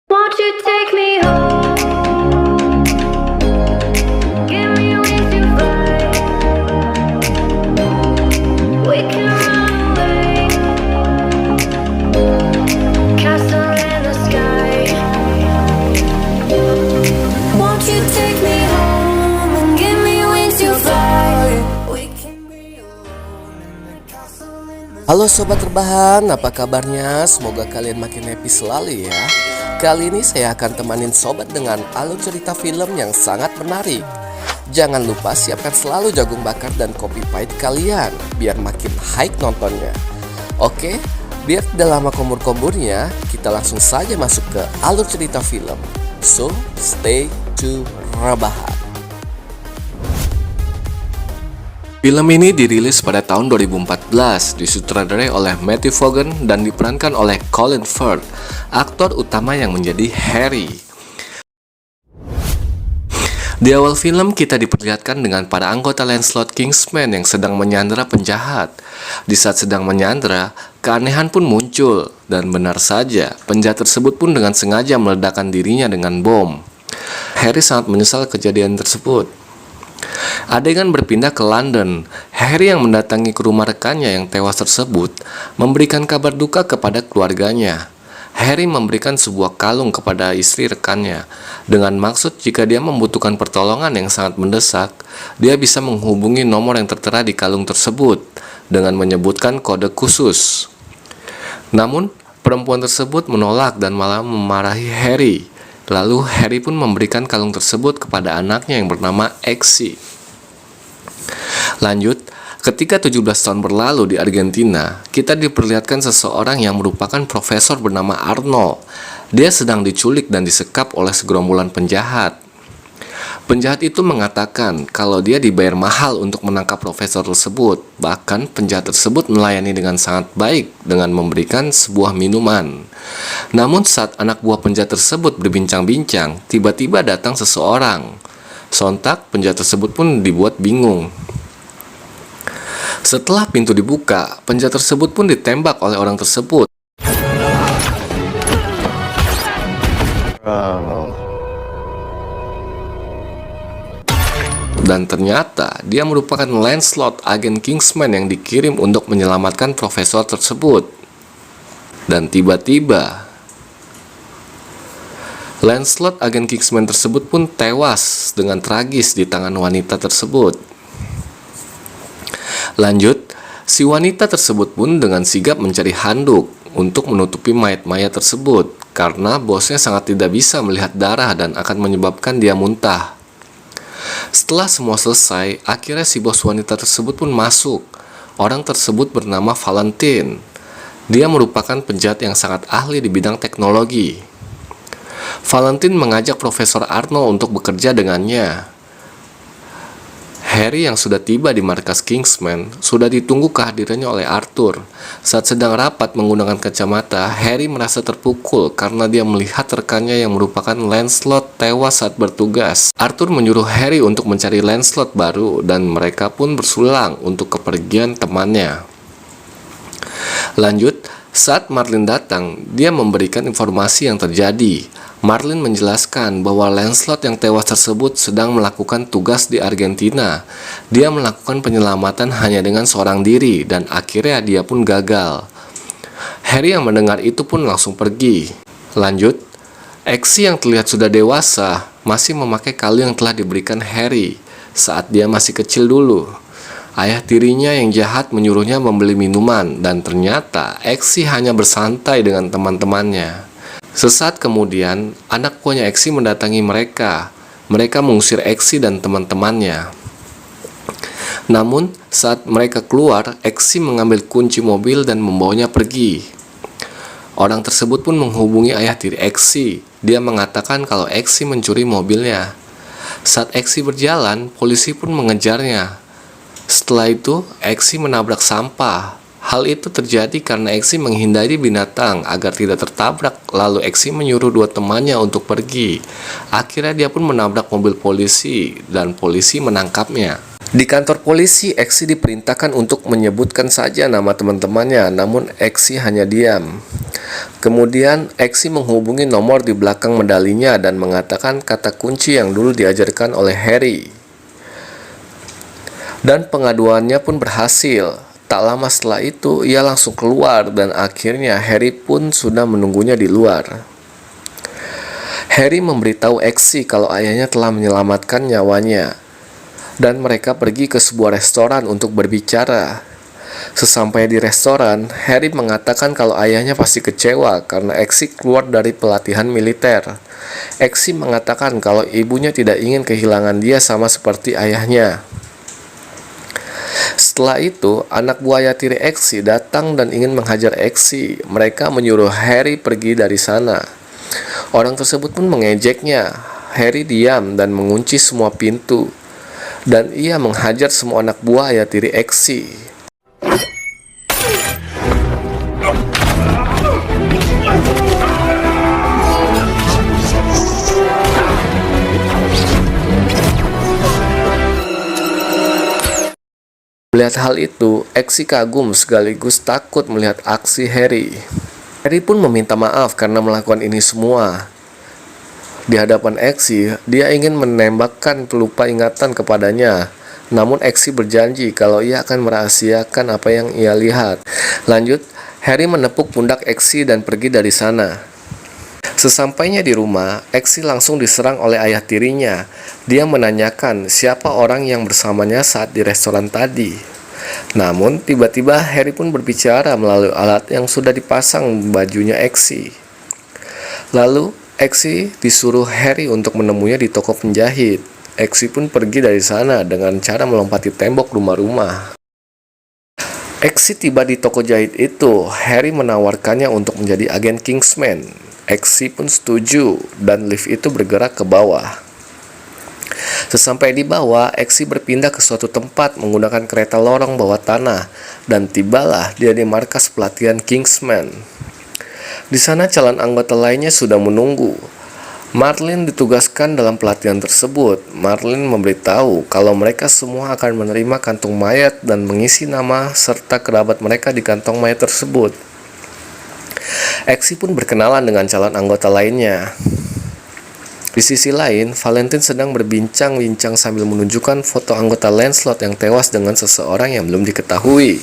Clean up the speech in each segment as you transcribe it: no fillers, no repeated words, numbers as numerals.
Won't you take me home? Give me wings to fly. We can run away. Castle in the sky. Won't you take me home and give me wings to fly? We can be alone in the castle in the Halo Sobat Rebahan, apa kabarnya? Semoga kalian makin happy selalu ya. Kali ini saya akan temanin Sobat dengan alur cerita film yang sangat menarik. Jangan lupa siapkan selalu jagung bakar dan kopi pahit kalian, biar makin hype nontonnya. Oke, biar tidak lama kombur-komburnya, kita langsung saja masuk ke alur cerita film. So, stay to Rebahan. Film ini dirilis pada tahun 2014, disutradarai oleh Matthew Vaughn dan diperankan oleh Colin Firth, aktor utama yang menjadi Harry. Di awal film kita diperlihatkan dengan para anggota Lancelot Kingsman yang sedang menyandera penjahat. Di saat sedang menyandera, keanehan pun muncul, dan benar saja, penjahat tersebut pun dengan sengaja meledakkan dirinya dengan bom. Harry sangat menyesal kejadian tersebut. Adegan berpindah ke London. Harry yang mendatangi ke rumah rekannya yang tewas tersebut memberikan kabar duka kepada keluarganya. Harry memberikan sebuah kalung kepada istri rekannya dengan maksud jika dia membutuhkan pertolongan yang sangat mendesak, dia bisa menghubungi nomor yang tertera di kalung tersebut dengan menyebutkan kode khusus. Namun, perempuan tersebut menolak dan malah memarahi Harry. Lalu Harry pun memberikan kalung tersebut kepada anaknya yang bernama Exy. Lanjut, ketika 17 tahun berlalu di Argentina, kita diperlihatkan seseorang yang merupakan profesor bernama Arnold. Dia sedang diculik dan disekap oleh segerombolan penjahat. Penjahat itu mengatakan kalau dia dibayar mahal untuk menangkap profesor tersebut. Bahkan penjahat tersebut melayani dengan sangat baik dengan memberikan sebuah minuman. Namun saat anak buah penjahat tersebut berbincang-bincang, tiba-tiba datang seseorang. Sontak penjahat tersebut pun dibuat bingung. Setelah pintu dibuka, penjahat tersebut pun ditembak oleh orang tersebut. Dan ternyata dia merupakan Lancelot, agen Kingsman yang dikirim untuk menyelamatkan profesor tersebut. Dan tiba-tiba Lancelot, agen Kingsman tersebut pun tewas dengan tragis di tangan wanita tersebut. Lanjut, si wanita tersebut pun dengan sigap mencari handuk untuk menutupi mayat-mayat tersebut karena bosnya sangat tidak bisa melihat darah dan akan menyebabkan dia muntah. Setelah semua selesai, akhirnya si bos wanita tersebut pun masuk. Orang tersebut bernama Valentine. Dia merupakan penjahat yang sangat ahli di bidang teknologi. Valentine mengajak Profesor Arnold untuk bekerja dengannya. Harry yang sudah tiba di markas Kingsman sudah ditunggu kehadirannya oleh Arthur. Saat sedang rapat menggunakan kacamata, Harry merasa terpukul karena dia melihat rekannya yang merupakan Lancelot tewas saat bertugas. Arthur menyuruh Harry untuk mencari Lancelot baru dan mereka pun bersulang untuk kepergian temannya. Lanjut, saat Marlin datang, dia memberikan informasi yang terjadi. Marlin menjelaskan bahwa Lancelot yang tewas tersebut sedang melakukan tugas di Argentina. Dia melakukan penyelamatan hanya dengan seorang diri dan akhirnya dia pun gagal. Harry yang mendengar itu pun langsung pergi. Lanjut, Exy yang terlihat sudah dewasa masih memakai kalung yang telah diberikan Harry saat dia masih kecil dulu. Ayah tirinya yang jahat menyuruhnya membeli minuman dan ternyata Exy hanya bersantai dengan teman-temannya. Sesaat kemudian, anak buahnya Exy mendatangi mereka. Mereka mengusir Exy dan teman-temannya. Namun, saat mereka keluar, Exy mengambil kunci mobil dan membawanya pergi. Orang tersebut pun menghubungi ayah tiri Exy. Dia mengatakan kalau Exy mencuri mobilnya. Saat Exy berjalan, polisi pun mengejarnya. Setelah itu, Exy menabrak sampah. Hal itu terjadi karena Exy menghindari binatang agar tidak tertabrak. Lalu Exy menyuruh dua temannya untuk pergi. Akhirnya dia pun menabrak mobil polisi dan polisi menangkapnya. Di kantor polisi, Exy diperintahkan untuk menyebutkan saja nama teman-temannya, namun Exy hanya diam. Kemudian, Exi menghubungi nomor di belakang medalinya dan mengatakan kata kunci yang dulu diajarkan oleh Harry. Dan pengaduannya pun berhasil. Tak lama setelah itu, ia langsung keluar dan akhirnya Harry pun sudah menunggunya di luar. Harry memberitahu Exi kalau ayahnya telah menyelamatkan nyawanya. Dan mereka pergi ke sebuah restoran untuk berbicara. Sesampai di restoran, Harry mengatakan kalau ayahnya pasti kecewa karena Exi keluar dari pelatihan militer. Exi mengatakan kalau ibunya tidak ingin kehilangan dia sama seperti ayahnya. Setelah itu, anak buah ayah tiri Exi datang dan ingin menghajar Exi. Mereka menyuruh Harry pergi dari sana. Orang tersebut pun mengejeknya. Harry diam dan mengunci semua pintu. Dan ia menghajar semua anak buah ayah tiri Exi. Melihat hal itu, Exi kagum sekaligus takut melihat aksi Harry. Harry pun meminta maaf karena melakukan ini semua. Di hadapan Exi, dia ingin menembakkan pelupa ingatan kepadanya. Namun Exi berjanji kalau ia akan merahasiakan apa yang ia lihat. Lanjut, Harry menepuk pundak Exi dan pergi dari sana. Sesampainya di rumah, Exi langsung diserang oleh ayah tirinya. Dia menanyakan siapa orang yang bersamanya saat di restoran tadi. Namun, tiba-tiba Harry pun berbicara melalui alat yang sudah dipasang bajunya Exi. Lalu, Exi disuruh Harry untuk menemuinya di toko penjahit. Exi pun pergi dari sana dengan cara melompati tembok rumah-rumah. Exi tiba di toko jahit itu. Harry menawarkannya untuk menjadi agen Kingsman. Exi pun setuju dan lift itu bergerak ke bawah. Sesampai di bawah, Exi berpindah ke suatu tempat menggunakan kereta lorong bawah tanah dan tibalah dia di markas pelatihan Kingsman. Di sana calon anggota lainnya sudah menunggu. Marlin ditugaskan dalam pelatihan tersebut. Marlin memberitahu kalau mereka semua akan menerima kantung mayat dan mengisi nama serta kerabat mereka di kantong mayat tersebut. Exi pun berkenalan dengan calon anggota lainnya. Di sisi lain, Valentine sedang berbincang-bincang sambil menunjukkan foto anggota Lancelot yang tewas dengan seseorang yang belum diketahui.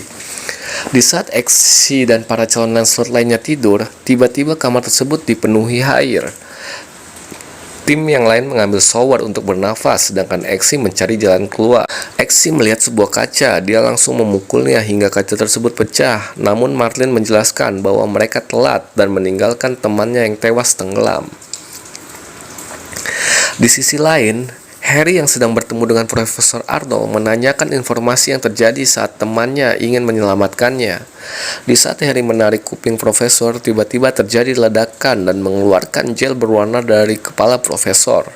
Di saat Exi dan para calon Lancelot lainnya tidur, tiba-tiba kamar tersebut dipenuhi air. Tim yang lain mengambil shower untuk bernafas, sedangkan Exi mencari jalan keluar. Exi melihat sebuah kaca, dia langsung memukulnya hingga kaca tersebut pecah. Namun Marlin menjelaskan bahwa mereka telat dan meninggalkan temannya yang tewas tenggelam. Di sisi lain, Harry yang sedang bertemu dengan Profesor Arnold menanyakan informasi yang terjadi saat temannya ingin menyelamatkannya. Di saat Harry menarik kuping Profesor, tiba-tiba terjadi ledakan dan mengeluarkan gel berwarna dari kepala Profesor.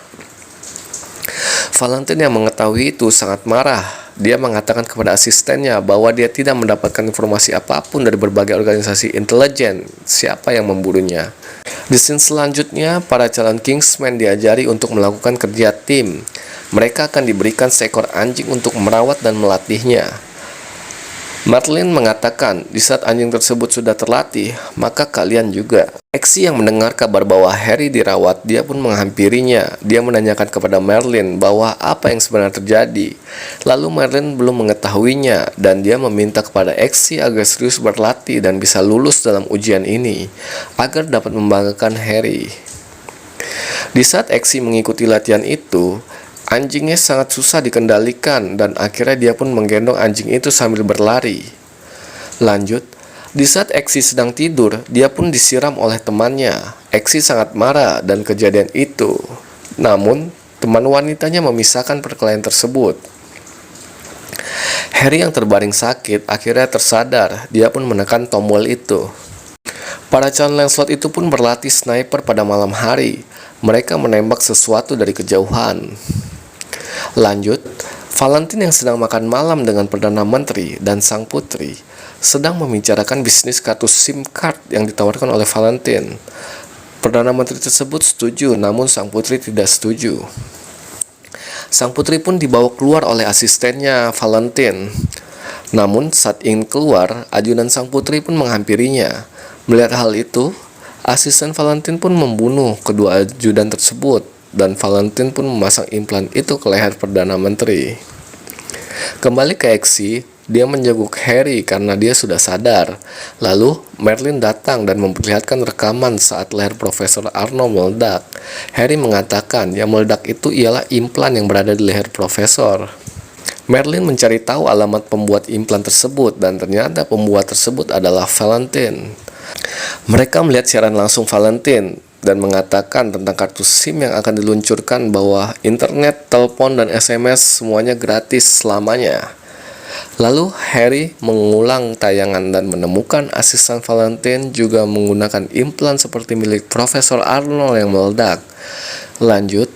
Valentine yang mengetahui itu sangat marah. Dia mengatakan kepada asistennya bahwa dia tidak mendapatkan informasi apapun dari berbagai organisasi intelijen siapa yang membunuhnya. Di scene selanjutnya, para calon Kingsman diajari untuk melakukan kerja tim. Mereka akan diberikan seekor anjing untuk merawat dan melatihnya. Marlin mengatakan, di saat anjing tersebut sudah terlatih, maka kalian juga. Exi yang mendengar kabar bahwa Harry dirawat, dia pun menghampirinya. Dia menanyakan kepada Marlin bahwa apa yang sebenarnya terjadi. Lalu Marlin belum mengetahuinya, dan dia meminta kepada Exi agar serius berlatih dan bisa lulus dalam ujian ini, agar dapat membanggakan Harry. Di saat Exi mengikuti latihan itu, anjingnya sangat susah dikendalikan dan akhirnya dia pun menggendong anjing itu sambil berlari. Lanjut, di saat Exi sedang tidur, dia pun disiram oleh temannya. Exi sangat marah dan kejadian itu. Namun, teman wanitanya memisahkan perkelahian tersebut. Harry yang terbaring sakit akhirnya tersadar. Dia pun menekan tombol itu. Para calon Lancelot itu pun berlatih sniper pada malam hari. Mereka menembak sesuatu dari kejauhan. Lanjut, Valentine yang sedang makan malam dengan Perdana Menteri dan Sang Putri sedang membicarakan bisnis kartu SIM card yang ditawarkan oleh Valentine. Perdana Menteri tersebut setuju, namun Sang Putri tidak setuju. Sang Putri pun dibawa keluar oleh asistennya Valentine. Namun saat ingin keluar, ajudan Sang Putri pun menghampirinya. Melihat hal itu, Asisten Valentine pun membunuh kedua ajudan tersebut, dan Valentine pun memasang implan itu ke leher Perdana Menteri. Kembali ke Exy, dia menjenguk Harry karena dia sudah sadar. Lalu, Merlin datang dan memperlihatkan rekaman saat leher Profesor Arnold meledak. Harry mengatakan yang meledak itu ialah implan yang berada di leher Profesor. Merlin mencari tahu alamat pembuat implan tersebut, dan ternyata pembuat tersebut adalah Valentine. Mereka melihat siaran langsung Valentine dan mengatakan tentang kartu SIM yang akan diluncurkan, bahwa internet, telepon, dan SMS semuanya gratis selamanya. Lalu Harry mengulang tayangan dan menemukan asisten Valentine juga menggunakan implan seperti milik Profesor Arnold yang meledak. Lanjut,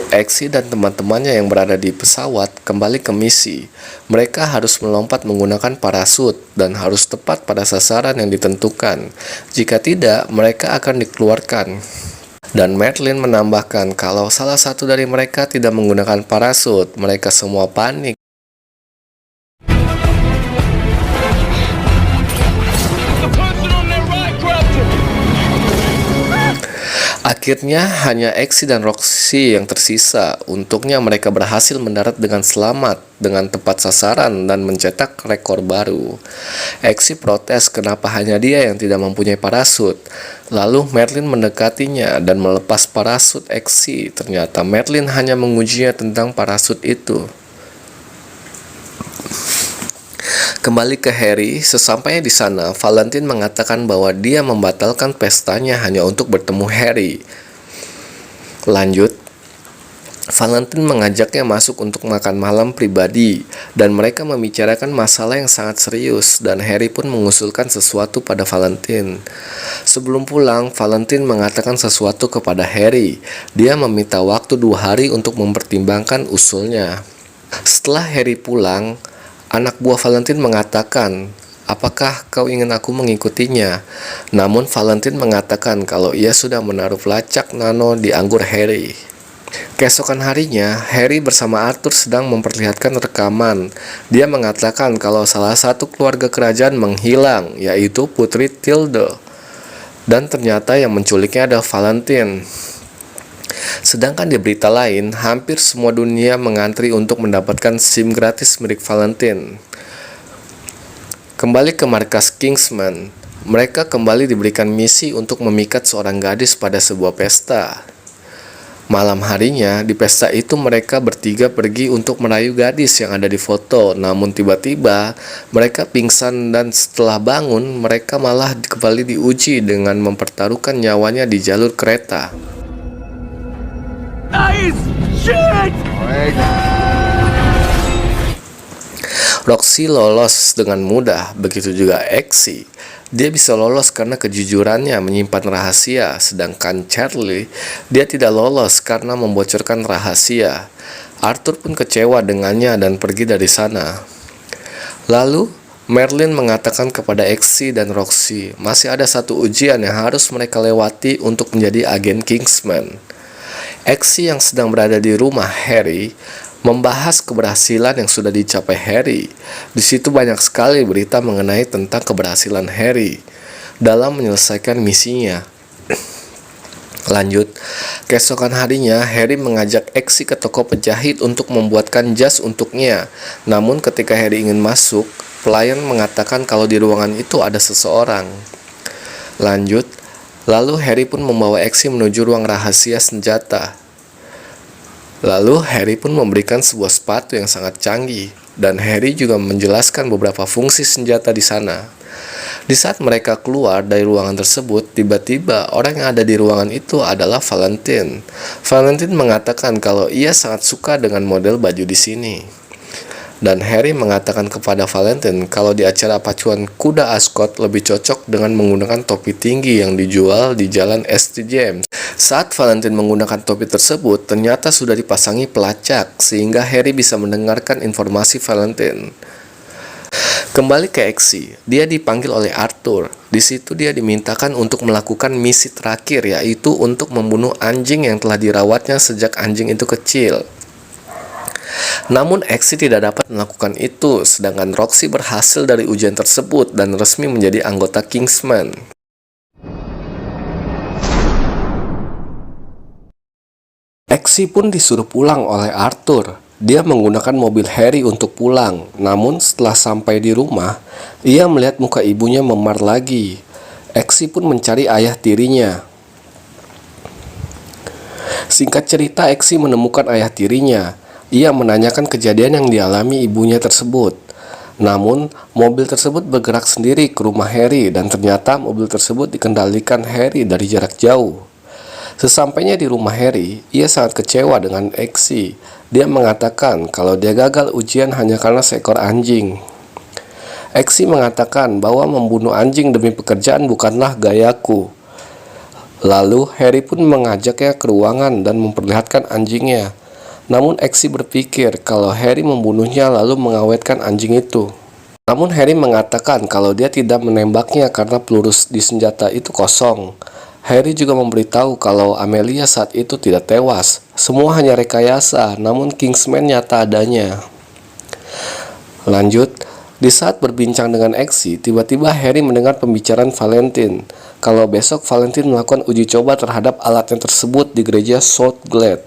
Exy dan teman-temannya yang berada di pesawat kembali ke misi. Mereka harus melompat menggunakan parasut dan harus tepat pada sasaran yang ditentukan. Jika tidak, mereka akan dikeluarkan. Dan Merlin menambahkan kalau salah satu dari mereka tidak menggunakan parasut, mereka semua panik. Akhirnya hanya Exy dan Roxy yang tersisa. Untuknya mereka berhasil mendarat dengan selamat, dengan tepat sasaran, dan mencetak rekor baru. Exy protes kenapa hanya dia yang tidak mempunyai parasut. Lalu Merlin mendekatinya dan melepas parasut Exy. Ternyata Merlin hanya mengujinya tentang parasut itu. Kembali ke Harry, sesampainya di sana, Valentine mengatakan bahwa dia membatalkan pestanya hanya untuk bertemu Harry. Lanjut, Valentine mengajaknya masuk untuk makan malam pribadi, dan mereka membicarakan masalah yang sangat serius, dan Harry pun mengusulkan sesuatu pada Valentine. Sebelum pulang, Valentine mengatakan sesuatu kepada Harry. Dia meminta waktu 2 hari untuk mempertimbangkan usulnya. Setelah Harry pulang, anak buah Valentine mengatakan, apakah kau ingin aku mengikutinya? Namun Valentine mengatakan kalau ia sudah menaruh pelacak nano di anggur Harry. Keesokan harinya, Harry bersama Arthur sedang memperlihatkan rekaman. Dia mengatakan kalau salah satu keluarga kerajaan menghilang, yaitu Putri Tilde. Dan ternyata yang menculiknya adalah Valentine. Sedangkan di berita lain, hampir semua dunia mengantri untuk mendapatkan SIM gratis milik Valentine. Kembali ke markas Kingsman, mereka kembali diberikan misi untuk memikat seorang gadis pada sebuah pesta. Malam harinya, di pesta itu mereka bertiga pergi untuk merayu gadis yang ada di foto. Namun tiba-tiba, mereka pingsan dan setelah bangun, mereka malah kembali diuji dengan mempertaruhkan nyawanya di jalur kereta. Nice shit! Roxy lolos dengan mudah, begitu juga Exy. Dia bisa lolos karena kejujurannya menyimpan rahasia, sedangkan Charlie, dia tidak lolos karena membocorkan rahasia. Arthur pun kecewa dengannya dan pergi dari sana. Lalu, Merlin mengatakan kepada Exy dan Roxy, masih ada satu ujian yang harus mereka lewati untuk menjadi agen Kingsman. Exy yang sedang berada di rumah Harry membahas keberhasilan yang sudah dicapai Harry. Di situ banyak sekali berita mengenai tentang keberhasilan Harry dalam menyelesaikan misinya. Lanjut, keesokan harinya Harry mengajak Exy ke toko penjahit untuk membuatkan jas untuknya. Namun ketika Harry ingin masuk, pelayan mengatakan kalau di ruangan itu ada seseorang. Lanjut, lalu Harry pun membawa Exy menuju ruang rahasia senjata. Lalu Harry pun memberikan sebuah sepatu yang sangat canggih, dan Harry juga menjelaskan beberapa fungsi senjata di sana. Di saat mereka keluar dari ruangan tersebut, tiba-tiba orang yang ada di ruangan itu adalah Valentine. Valentine mengatakan kalau ia sangat suka dengan model baju di sini. Dan Harry mengatakan kepada Valentine kalau di acara pacuan kuda Ascot lebih cocok dengan menggunakan topi tinggi yang dijual di jalan St. James. Saat Valentine menggunakan topi tersebut, ternyata sudah dipasangi pelacak, sehingga Harry bisa mendengarkan informasi Valentine. Kembali ke Exy, dia dipanggil oleh Arthur. Di situ dia dimintakan untuk melakukan misi terakhir, yaitu untuk membunuh anjing yang telah dirawatnya sejak anjing itu kecil. Namun Exy tidak dapat melakukan itu, sedangkan Roxy berhasil dari ujian tersebut dan resmi menjadi anggota Kingsman. Exi pun disuruh pulang oleh Arthur. Dia menggunakan mobil Harry untuk pulang. Namun setelah sampai di rumah, ia melihat muka ibunya memar lagi. Exi pun mencari ayah tirinya. Singkat cerita, Exi menemukan ayah tirinya. Ia menanyakan kejadian yang dialami ibunya tersebut. Namun, mobil tersebut bergerak sendiri ke rumah Harry dan ternyata mobil tersebut dikendalikan Harry dari jarak jauh. Sesampainya di rumah Harry, ia sangat kecewa dengan Exi. Dia mengatakan kalau dia gagal ujian hanya karena seekor anjing. Exi mengatakan bahwa membunuh anjing demi pekerjaan bukanlah gayaku. Lalu Harry pun mengajaknya ke ruangan dan memperlihatkan anjingnya. Namun Exi berpikir kalau Harry membunuhnya lalu mengawetkan anjing itu. Namun Harry mengatakan kalau dia tidak menembaknya karena peluru di senjata itu kosong. Harry juga memberitahu kalau Amelia saat itu tidak tewas. Semua hanya rekayasa, namun Kingsman nyata adanya. Lanjut, di saat berbincang dengan Exi, tiba-tiba Harry mendengar pembicaraan Valentine. Kalau besok Valentine melakukan uji coba terhadap alatnya tersebut di gereja South Glade.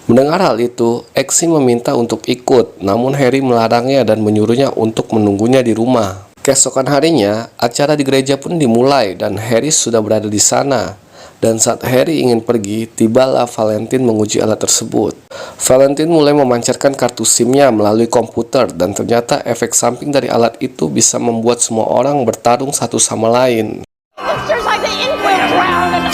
Mendengar hal itu, Exi meminta untuk ikut, namun Harry melarangnya dan menyuruhnya untuk menunggunya di rumah. Keesokan harinya, acara di gereja pun dimulai dan Harry sudah berada di sana. Dan saat Harry ingin pergi, tibalah Valentine menguji alat tersebut. Valentine mulai memancarkan kartu SIM-nya melalui komputer dan ternyata efek samping dari alat itu bisa membuat semua orang bertarung satu sama lain. It's just like the ink went around and...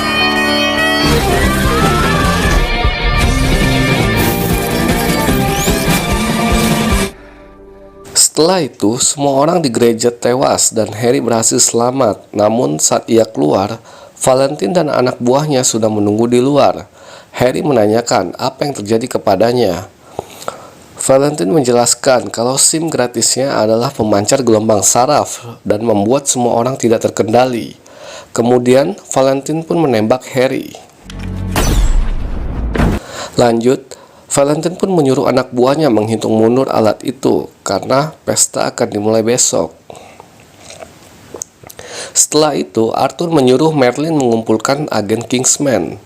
Setelah itu, semua orang di gereja tewas dan Harry berhasil selamat. Namun saat ia keluar, Valentine dan anak buahnya sudah menunggu di luar. Harry menanyakan apa yang terjadi kepadanya. Valentine menjelaskan kalau SIM gratisnya adalah pemancar gelombang saraf dan membuat semua orang tidak terkendali. Kemudian, Valentine pun menembak Harry. Lanjut, Valentine pun menyuruh anak buahnya menghitung mundur alat itu karena pesta akan dimulai besok. Setelah itu, Arthur menyuruh Merlin mengumpulkan agen Kingsman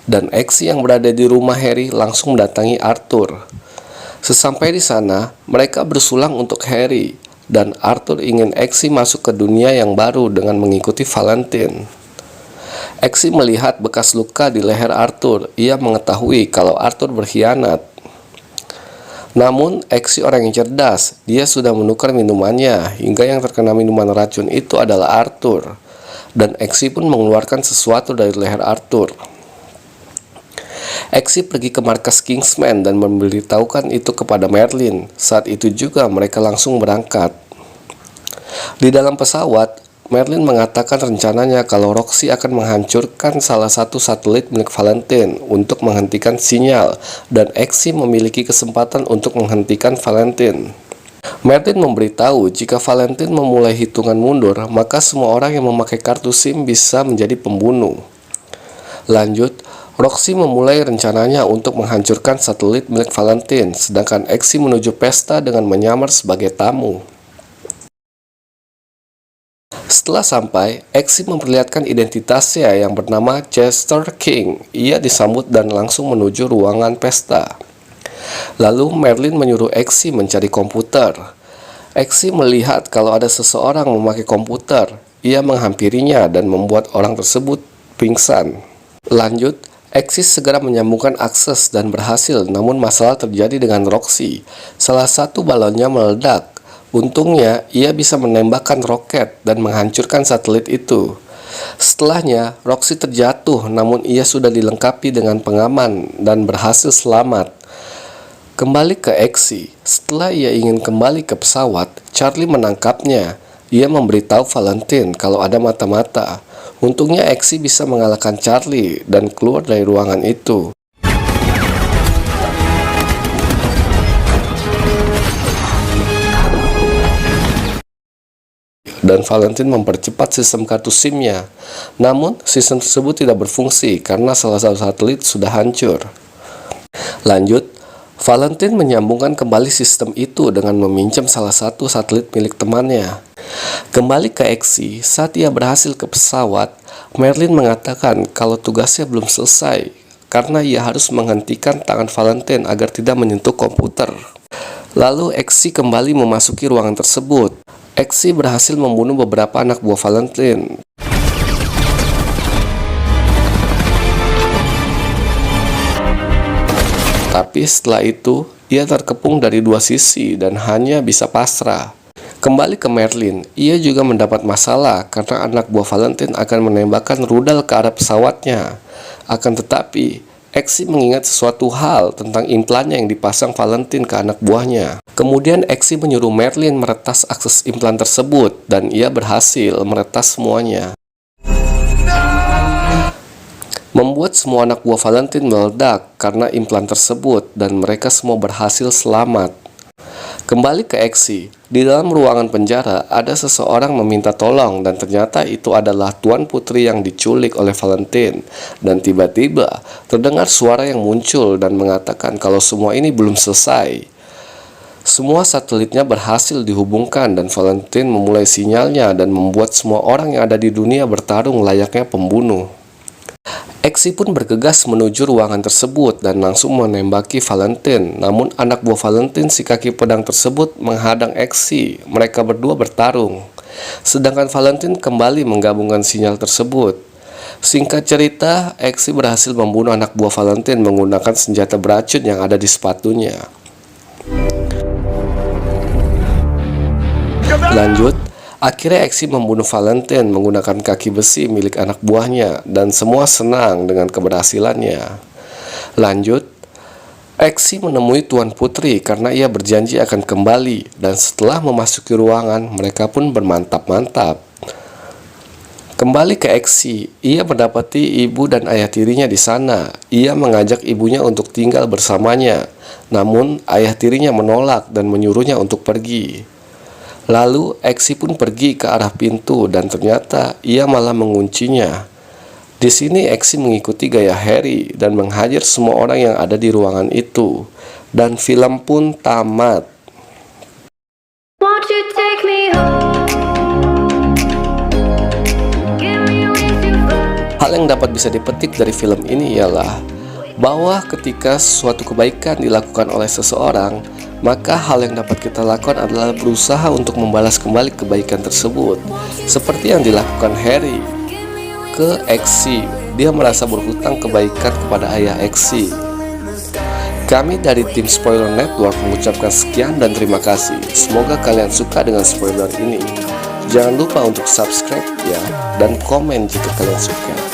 dan Exi yang berada di rumah Harry langsung mendatangi Arthur. Sesampai di sana, mereka bersulang untuk Harry dan Arthur ingin Exi masuk ke dunia yang baru dengan mengikuti Valentine. Exi melihat bekas luka di leher Arthur. Ia mengetahui kalau Arthur berkhianat. Namun, Exi orang yang cerdas. Dia sudah menukar minumannya hingga yang terkena minuman racun itu adalah Arthur. Dan Exi pun mengeluarkan sesuatu dari leher Arthur. Exi pergi ke markas Kingsman dan memberitahukan itu kepada Merlin. Saat itu juga mereka langsung berangkat. Di dalam pesawat, Merlin mengatakan rencananya kalau Roxy akan menghancurkan salah satu satelit milik Valentine untuk menghentikan sinyal dan Exi memiliki kesempatan untuk menghentikan Valentine. Merlin memberitahu jika Valentine memulai hitungan mundur, maka semua orang yang memakai kartu SIM bisa menjadi pembunuh. Lanjut, Roxy memulai rencananya untuk menghancurkan satelit milik Valentine, sedangkan Exi menuju pesta dengan menyamar sebagai tamu. Setelah sampai, Exi memperlihatkan identitasnya yang bernama Chester King. Ia disambut dan langsung menuju ruangan pesta. Lalu Merlin menyuruh Exi mencari komputer. Exi melihat kalau ada seseorang memakai komputer. Ia menghampirinya dan membuat orang tersebut pingsan. Lanjut, Exi segera menyambungkan akses dan berhasil, namun masalah terjadi dengan Roxy. Salah satu balonnya meledak. Untungnya, ia bisa menembakkan roket dan menghancurkan satelit itu. Setelahnya, Roxy terjatuh, namun ia sudah dilengkapi dengan pengaman dan berhasil selamat. Kembali ke Exi. Setelah ia ingin kembali ke pesawat, Charlie menangkapnya. Ia memberitahu Valentine kalau ada mata-mata. Untungnya Exi bisa mengalahkan Charlie dan keluar dari ruangan itu. Dan Valentine mempercepat sistem kartu SIM-nya. Namun, sistem tersebut tidak berfungsi karena salah satu satelit sudah hancur. Lanjut, Valentine menyambungkan kembali sistem itu dengan meminjam salah satu satelit milik temannya. Kembali ke Exi, saat ia berhasil ke pesawat, Merlin mengatakan kalau tugasnya belum selesai karena ia harus menghentikan tangan Valentine agar tidak menyentuh komputer. Lalu Exi kembali memasuki ruangan tersebut. Exi berhasil membunuh beberapa anak buah Valentine. Tapi setelah itu, ia terkepung dari dua sisi dan hanya bisa pasrah. Kembali ke Merlin, ia juga mendapat masalah karena anak buah Valentine akan menembakkan rudal ke arah pesawatnya. Akan tetapi, Exi mengingat sesuatu hal tentang implannya yang dipasang Valentine ke anak buahnya. Kemudian Exi menyuruh Merlin meretas akses implan tersebut dan ia berhasil meretas semuanya. Membuat semua anak buah Valentine meledak karena implan tersebut dan mereka semua berhasil selamat. Kembali ke Exi, di dalam ruangan penjara ada seseorang meminta tolong dan ternyata itu adalah Tuan Putri yang diculik oleh Valentine. Dan tiba-tiba terdengar suara yang muncul dan mengatakan kalau semua ini belum selesai. Semua satelitnya berhasil dihubungkan dan Valentine memulai sinyalnya dan membuat semua orang yang ada di dunia bertarung layaknya pembunuh. Exi pun bergegas menuju ruangan tersebut dan langsung menembaki Valentine. Namun anak buah Valentine si kaki pedang tersebut menghadang Exi. Mereka berdua bertarung. Sedangkan Valentine kembali menggabungkan sinyal tersebut. Singkat cerita, Exi berhasil membunuh anak buah Valentine menggunakan senjata beracun yang ada di sepatunya. Lanjut, akhirnya Exi membunuh Valentine menggunakan kaki besi milik anak buahnya dan semua senang dengan keberhasilannya. Lanjut, Exi menemui Tuan Putri karena ia berjanji akan kembali dan setelah memasuki ruangan mereka pun bermantap-mantap. Kembali ke Exi, ia mendapati ibu dan ayah tirinya di sana. Ia mengajak ibunya untuk tinggal bersamanya, namun ayah tirinya menolak dan menyuruhnya untuk pergi. Lalu Exi pun pergi ke arah pintu dan ternyata ia malah menguncinya. Di sini Exi mengikuti gaya Harry dan menghajar semua orang yang ada di ruangan itu. Dan film pun tamat. Won't you take me home? Give me wings to fly. Hal yang dapat bisa dipetik dari film ini ialah bahwa ketika suatu kebaikan dilakukan oleh seseorang, maka hal yang dapat kita lakukan adalah berusaha untuk membalas kembali kebaikan tersebut. Seperti yang dilakukan Harry ke Exi, dia merasa berhutang kebaikan kepada ayah Exi. Kami dari tim Spoiler Network mengucapkan sekian dan terima kasih. Semoga kalian suka dengan spoiler ini. Jangan lupa untuk subscribe ya, dan komen jika kalian suka.